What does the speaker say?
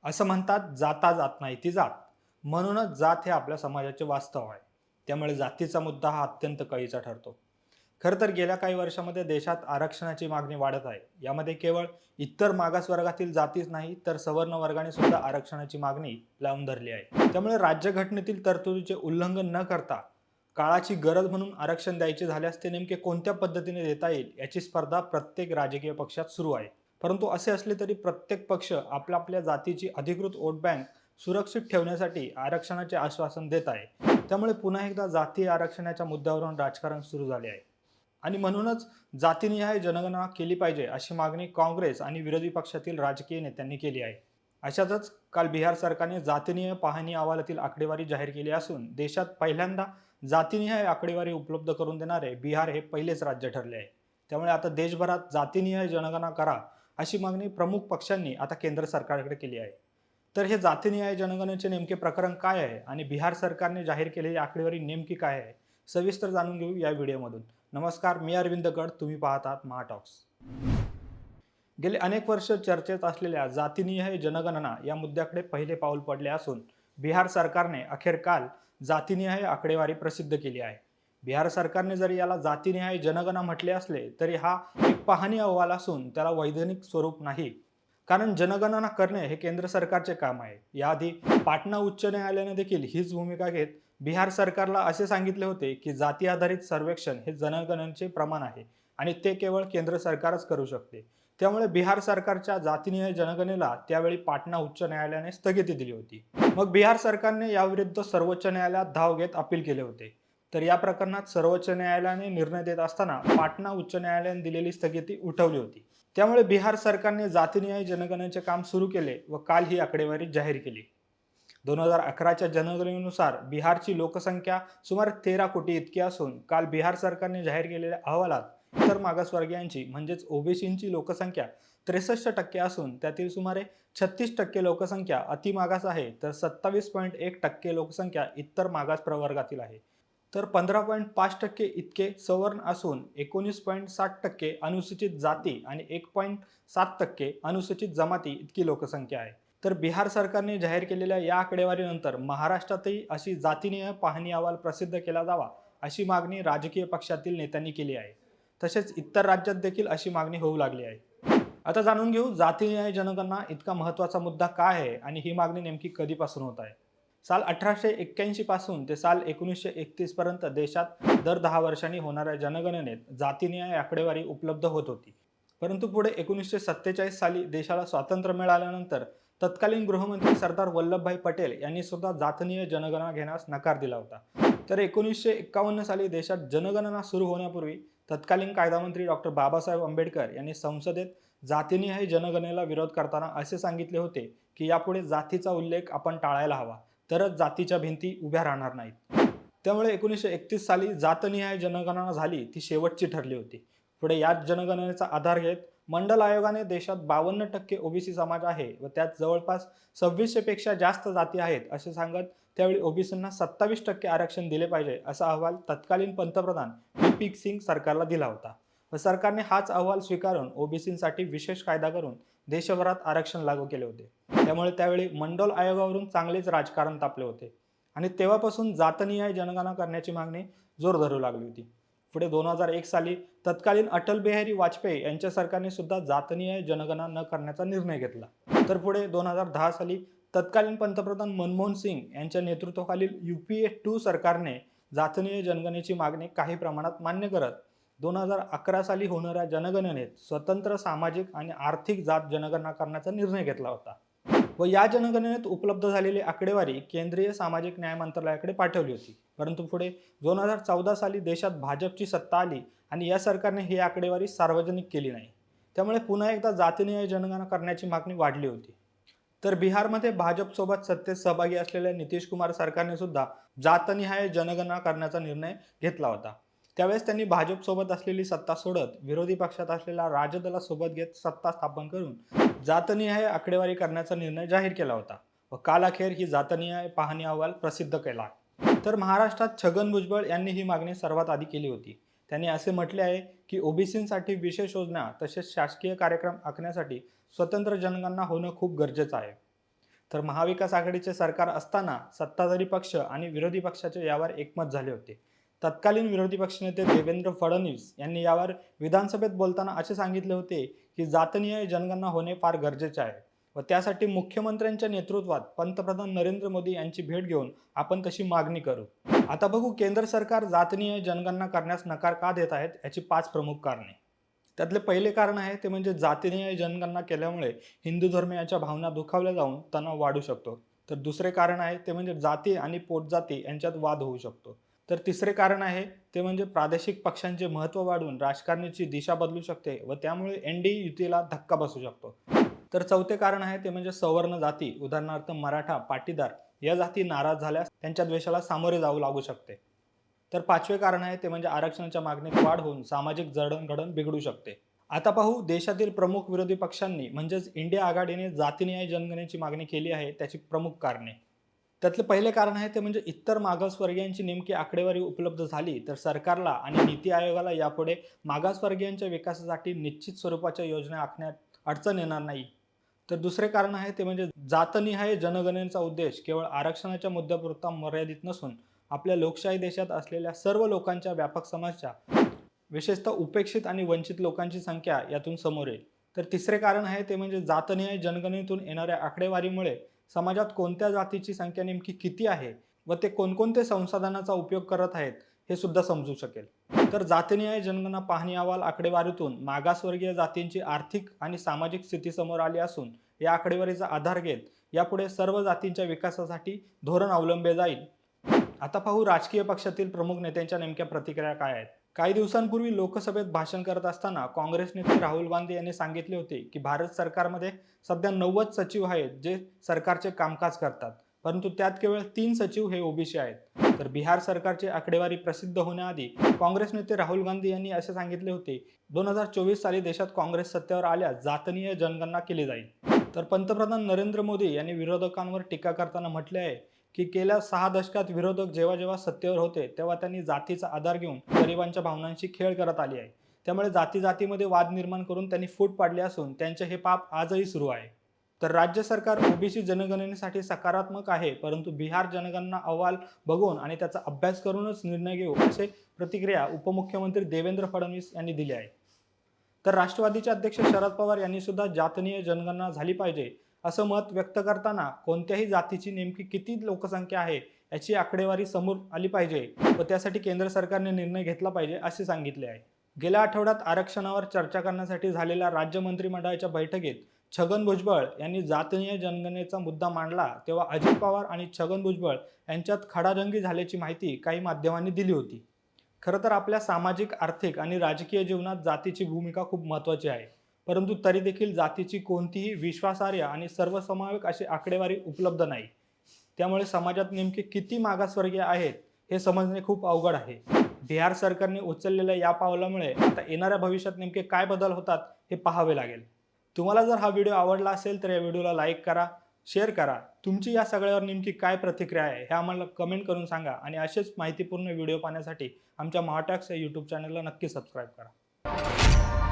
असं म्हणतात, जाता जात नाही ती जात. म्हणूनच जात हे आपल्या समाजाचे वास्तव आहे. त्यामुळे जातीचा मुद्दा हा अत्यंत कळीचा ठरतो. खरं तर गेल्या काही वर्षामध्ये देशात आरक्षणाची मागणी वाढत आहे. यामध्ये केवळ इतर मागासवर्गातील जातीच नाही, तर सवर्ण वर्गाने सुद्धा आरक्षणाची मागणी लावून धरली आहे. त्यामुळे राज्यघटनेतील तरतुदीचे उल्लंघन न करता काळाची गरज म्हणून आरक्षण द्यायचे झाल्यास ते नेमके कोणत्या पद्धतीने देता येईल याची स्पर्धा प्रत्येक राजकीय पक्षात सुरू आहे. परंतु असे असले तरी प्रत्येक पक्ष आपल्या आपल्या जातीची अधिकृत वोट बँक सुरक्षित ठेवण्यासाठी आरक्षणाचे आश्वासन देत आहे. त्यामुळे पुन्हा एकदा जातीय आरक्षणाच्या मुद्द्यावरून राजकारण सुरू झाले आहे. आणि म्हणूनच जातीनिहाय जनगणना केली पाहिजे अशी मागणी काँग्रेस आणि विरोधी पक्षातील राजकीय नेत्यांनी केली आहे. अशातच काल बिहार सरकारने जातीनिहाय पाहणी अहवालातील आकडेवारी जाहीर केली असून देशात पहिल्यांदा जातीनिहाय आकडेवारी उपलब्ध करून देणारे बिहार हे पहिलेच राज्य ठरले आहे. त्यामुळे आता देशभरात जातीनिहाय जनगणना करा अशी मागणी प्रमुख पक्षांनी आता केंद्र सरकारकडे केली आहे. तर हे जातीनिहाय जनगणनेचे नेमके प्रकरण काय आहे आणि बिहार सरकारने जाहीर केलेली आकडेवारी नेमकी काय आहे, सविस्तर जाणून घेऊ या व्हिडिओमधून. नमस्कार, मी अरविंद गड, तुम्ही पाहत आहात महाटॉक्स. गेले अनेक वर्ष चर्चेत असलेल्या जातीनिहाय जनगणना या मुद्द्याकडे पहिले पाऊल पडले असून बिहार सरकारने अखेर काल जातीनिहाय आकडेवारी प्रसिद्ध केली आहे. बिहार सरकारने जरी याला जातीनिहाय जनगणना म्हटले असले तरी हा एक पाहणी अहवाल असून त्याला वैधानिक स्वरूप नाही. कारण जनगणना करणे हे केंद्र सरकारचे काम आहे. याआधी पाटणा उच्च न्यायालयाने देखील हीच भूमिका घेत बिहार सरकारला असे सांगितले होते की जाती आधारित सर्वेक्षण हे जनगणनेचे प्रमाण आहे आणि ते केवळ केंद्र सरकारच करू शकते. त्यामुळे बिहार सरकारच्या जातीनिहाय जनगणनेला त्यावेळी पाटणा उच्च न्यायालयाने स्थगिती दिली होती. मग बिहार सरकारने याविरुद्ध सर्वोच्च न्यायालयात धाव घेत अपील केले होते. तर या प्रकरणात सर्वोच्च न्यायालयाने निर्णय देत असताना पाटणा उच्च न्यायालयाने दिलेली स्थगिती उठवली होती. त्यामुळे बिहार सरकारने जातीनिहाय जनगणनेचे काम सुरू केले व काल ही आकडेवारी जाहीर केली. 2011च्या जनगणनेनुसार बिहारची लोकसंख्या सुमारे 13 कोटी इतकी असून काल बिहार सरकारने जाहीर केलेल्या अहवालात इतर मागासवर्गीयांची म्हणजेच ओबीसींची लोकसंख्या 63% असून त्यातील सुमारे 36% लोकसंख्या अतिमागास आहे, तर 27.1% लोकसंख्या इतर मागास प्रवर्गातील आहे. तर 15.5% इतके सवर्ण असून 19.7% अनुसूचित जाती आणि 1.7% अनुसूचित जमाती इतकी लोकसंख्या आहे. तर बिहार सरकारने जाहीर केलेल्या या आकडेवारीनंतर महाराष्ट्रातही अशी जातीनिहाय पाहणी अहवाल प्रसिद्ध केला जावा अशी मागणी राजकीय पक्षातील नेत्यांनी केली आहे. तसेच इतर राज्यात देखील अशी मागणी होऊ लागली आहे. आता जाणून घेऊ जातीनिहाय जनगणना इतका महत्त्वाचा मुद्दा काय आहे आणि ही मागणी नेमकी कधीपासून होत आहे. साल 1881 पासून ते साल 1931 पर्यंत देशात दर 10 वर्षांनी होणाऱ्या जनगणनेत जातीनिहाय आकडेवारी उपलब्ध होत होती. परंतु पुढे 1947 साली देशाला स्वातंत्र्य मिळाल्यानंतर तत्कालीन गृहमंत्री सरदार वल्लभभाई पटेल यांनी सुद्धा जातीनिहाय जनगणना घेण्यास नकार दिला होता. तर 1951 साली देशात जनगणना सुरू होण्यापूर्वी तत्कालीन कायदामंत्री डॉक्टर बाबासाहेब आंबेडकर यांनी संसदेत जातीनिहाय जनगणनेला विरोध करताना असे सांगितले होते की यापुढे जातीचा उल्लेख आपण टाळायला हवा, तरच जातीच्या भिंती उभ्या राहणार नाहीत. त्यामुळे 1931 साली जातनिहाय जनगणना झाली, ती शेवटची ठरली होती. पुढे याच जनगणनेचा आधार घेत मंडल आयोगाने देशात 52% ओबीसी समाज आहे व त्यात जवळपास 2600 पेक्षा जास्त जाती आहेत असे सांगत त्यावेळी ओबीसींना 27% आरक्षण दिले पाहिजे असा अहवाल तत्कालीन पंतप्रधान व्ही.पी. सिंग सरकारला दिला होता व सरकारने हाच अहवाल स्वीकारून ओबीसींसाठी विशेष कायदा करून देशभरात आरक्षण लागू केले होते. त्यामुळे त्यावेळी मंडल आयोगावरून चांगलेच राजकारण तापले होते आणि तेव्हापासून जातनिहाय जनगणना करण्याची मागणी जोर धरू लागली होती. पुढे 2001 साली तत्कालीन अटल बिहारी वाजपेयी यांच्या सरकारने सुद्धा जातनिहाय जनगणना न करण्याचा निर्णय घेतला. तर पुढे 2010 साली तत्कालीन पंतप्रधान मनमोहन सिंग यांच्या नेतृत्वाखालील UPA 2 सरकारने जातनिहाय जनगणनेची मागणी काही प्रमाणात मान्य करत 2011 साली होणाऱ्या जनगणनेत स्वतंत्र सामाजिक आणि आर्थिक जात जनगणना करण्याचा निर्णय घेतला होता व या जनगणनेत उपलब्ध झालेली आकडेवारी केंद्रीय सामाजिक न्याय मंत्रालयाकडे पाठवली होती. परंतु पुढे 2014 साली देशात भाजपची सत्ता आली आणि या सरकारने ही आकडेवारी सार्वजनिक केली नाही. त्यामुळे पुन्हा एकदा जातीनिहाय जनगणना करण्याची मागणी वाढली होती. तर बिहारमध्ये भाजपसोबत सत्तेत सहभागी असलेल्या नितीश कुमार सरकारने सुद्धा जातनिहाय जनगणना करण्याचा निर्णय घेतला होता. त्यावेळेस त्यांनी भाजपसोबत असलेली सत्ता सोडत विरोधी पक्षात असलेल्या राजदला सोबत घेत सत्ता स्थापन करून जातनिहाय आकडेवारी करण्याचा निर्णय जाहीर केला होता व काल अखेर ही जातनिहाय पाहणी अहवाल प्रसिद्ध केला. तर महाराष्ट्रात छगन भुजबळ यांनी ही मागणी सर्वात आधी केली होती. त्यांनी असे म्हटले आहे की ओबीसींसाठी विशेष योजना तसेच शासकीय कार्यक्रम आखण्यासाठी स्वतंत्र जनगणना होणं खूप गरजेचं आहे. तर महाविकास आघाडीचे सरकार असताना सत्ताधारी पक्ष आणि विरोधी पक्षाचे यावर एकमत झाले होते. तत्कालीन विरोधी पक्षनेते देवेंद्र फडणवीस यांनी यावर विधानसभेत बोलताना असे सांगितले होते की जातनिहाय जनगणना होणे फार गरजेचे आहे व त्यासाठी मुख्यमंत्र्यांच्या नेतृत्वात पंतप्रधान नरेंद्र मोदी यांची भेट घेऊन आपण तशी मागणी करू. आता बघू केंद्र सरकार जातनिहाय जनगणना करण्यास नकार का देत आहेत याची 5 प्रमुख कारणे. त्यातले पहिले कारण आहे ते म्हणजे जातीनिहाय जनगणना केल्यामुळे हिंदू धर्मियांच्या भावना दुखावल्या जाऊन तणाव वाढू शकतो. तर दुसरे कारण आहे ते म्हणजे जाती आणि पोटजाती यांच्यात वाद होऊ शकतो. तर तिसरे कारण आहे ते म्हणजे प्रादेशिक पक्षांचे महत्त्व वाढून राजकारणाची दिशा बदलू शकते व त्यामुळे एनडीए युतीला धक्का बसू शकतो. तर चौथे कारण आहे ते म्हणजे सवर्ण जाती, उदाहरणार्थ मराठा, पाटीदार या जाती नाराज झाल्यास त्यांच्या द्वेषाला सामोरे जाऊ लागू शकते. तर पाचवे कारण आहे ते म्हणजे आरक्षणाच्या मागणीत वाढ होऊन सामाजिक जडणघडण बिघडू शकते. आता पाहू देशातील प्रमुख विरोधी पक्षांनी म्हणजेच इंडिया आघाडीने जातीनिहाय जनगणनेची मागणी केली आहे त्याची प्रमुख कारणे. त्यातले पहिले कारण आहे ते म्हणजे इतर मागासवर्गीयांची नेमकी आकडेवारी उपलब्ध झाली तर सरकारला आणि नीती आयोगाला यापुढे मागासवर्गीयांच्या विकासासाठी निश्चित स्वरूपाच्या योजना आखण्यात अडचण येणार नाही. तर दुसरे कारण आहे ते म्हणजे जातनिहाय जनगणनेचा उद्देश केवळ आरक्षणाच्या मुद्द्यापुरता मर्यादित नसून आपल्या लोकशाही देशात असलेल्या सर्व लोकांच्या व्यापक समस्या, विशेषतः उपेक्षित आणि वंचित लोकांची संख्या यातून समोर येईल. तर तिसरे कारण आहे ते म्हणजे जातनिहाय जनगणनेतून येणाऱ्या आकडेवारीमुळे समाजात कोणत्या जातीची संख्या नेमकी किती आहे व ते कोणकोणते संसाधनाचा उपयोग करत आहेत हे सुद्धा समजू शकेल. तर जातीनिहाय जनगणना पाहणी अहवाल आकडेवारीतून मागासवर्गीय जातींची आर्थिक आणि सामाजिक स्थिती समोर आली असून या आकडेवारीचा आधार घेत यापुढे सर्व जातींच्या विकासासाठी धोरण अवलंबले जाईल. आता पाहू राजकीय पक्षातील प्रमुख नेत्यांच्या नेमक्या प्रतिक्रिया काय आहेत. काही दिवसांपूर्वी लोकसभेत भाषण करत असताना काँग्रेस नेते राहुल गांधी यांनी सांगितले होते की भारत सरकारमध्ये सध्या 90 सचिव आहेत जे सरकारचे कामकाज करतात, परंतु त्यात केवळ 3 सचिव हे ओबीसी आहेत. तर बिहार सरकारची आकडेवारी प्रसिद्ध होण्याआधी काँग्रेस नेते राहुल गांधी यांनी असे सांगितले होते 2024 साली देशात काँग्रेस सत्तेवर आल्यास जातनिहाय जनगणना केली जाईल. तर पंतप्रधान नरेंद्र मोदी यांनी विरोधकांवर टीका करताना म्हटले आहे की गेल्या 6 दशकात विरोधक जेव्हा जेव्हा सत्तेवर होते तेव्हा त्यांनी जातीचा आधार घेऊन गरिबांच्या भावनांशी खेळ करत आली आहे. त्यामुळे जातीमध्ये वाद निर्माण करून त्यांनी फूट पाडली असून त्यांचे हे पाप आजही सुरू आहे. तर राज्य सरकार ओबीसी जनगणनेसाठी सकारात्मक आहे, परंतु बिहार जनगणना अहवाल बघून आणि त्याचा अभ्यास करूनच निर्णय घेऊ असे प्रतिक्रिया उपमुख्यमंत्री देवेंद्र फडणवीस यांनी दिली आहे. तर राष्ट्रवादीचे अध्यक्ष शरद पवार यांनी सुद्धा जातनिहाय जनगणना झाली पाहिजे असं मत व्यक्त करताना कोणत्याही जातीची नेमकी किती लोकसंख्या आहे याची आकडेवारी समोर आली पाहिजे व त्यासाठी केंद्र सरकारने निर्णय घेतला पाहिजे असे सांगितले आहे. गेल्या आठवड्यात आरक्षणावर चर्चा करण्यासाठी झालेल्या राज्य मंत्रिमंडळाच्या बैठकीत छगन भुजबळ यांनी जातनिहाय जनगणनेचा मुद्दा मांडला तेव्हा अजित पवार आणि छगन भुजबळ यांच्यात खडाजंगी झाल्याची माहिती काही माध्यमांनी दिली होती. खरं तर आपल्या सामाजिक, आर्थिक आणि राजकीय जीवनात जातीची भूमिका खूप महत्त्वाची आहे, परंतु तरी देखील जातीची कोणतीही विश्वासार्ह आणि सर्वसमावेशक अशी आकडेवारी उपलब्ध नाही. त्यामुळे समाजात नेमके किती मागासवर्गीय आहेत हे समजणे खूप अवघड आहे. बिहार सरकारने उचललेल्या या पावलामुळे आता येणाऱ्या भविष्यात नेमके काय बदल होतात हे पाहावे लागेल. तुम्हाला जर हा व्हिडिओ आवडला असेल तर या व्हिडिओला लाईक करा, शेअर करा. तुमची या सगळ्यावर नेमकी काय प्रतिक्रिया आहे हे आम्हाला कमेंट करून सांगा आणि असेच माहितीपूर्ण व्हिडिओ पाहण्यासाठी आमच्या महाटॉक्स या यूट्यूब चॅनलला नक्की सबस्क्राईब करा.